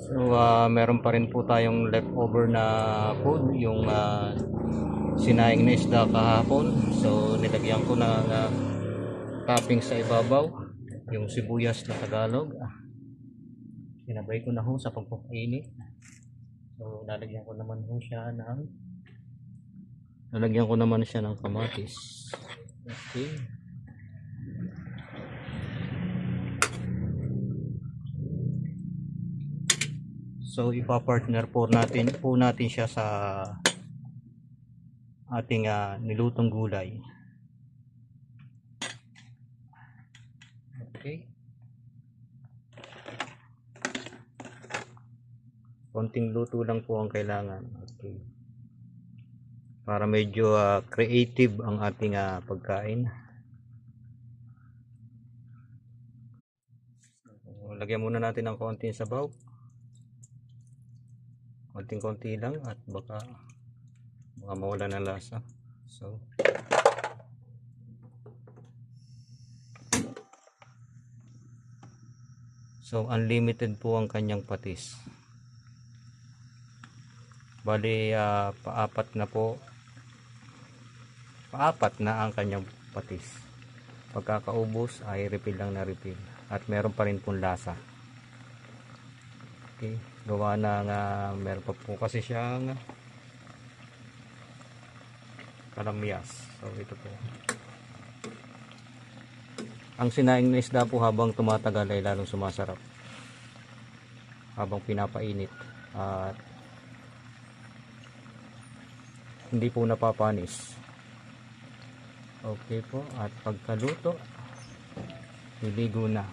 So, meron pa rin po tayong leftover na food, yung sinaing na isda kahapon. So, nilagyan ko ng topping sa ibabaw, yung sibuyas na Tagalog. Sinabay ko na ho sa pagpapainit. So, lalagyan ko naman siya ng kamatis. Okay. So ipa-partner po natin siya sa ating nilutong gulay. Okay. Konting luto lang po ang kailangan. Okay. Para medyo creative ang ating pagkain. So, lagyan muna natin ng konting sabaw. Konting-konti lang at baka mawala ng lasa. So unlimited po ang kanyang patis. Bali paapat na ang kanyang patis. Pagkakaubos ay refill lang na refill at meron pa rin pong lasa. Okay, gawa na meron pa po kasi siyang kalamyas. So ito po. Ang sinaing na isda po habang tumatagal ay lalong sumasarap. Habang pinapainit at hindi po napapanis. Okay po, at pagkaluto, iligo na.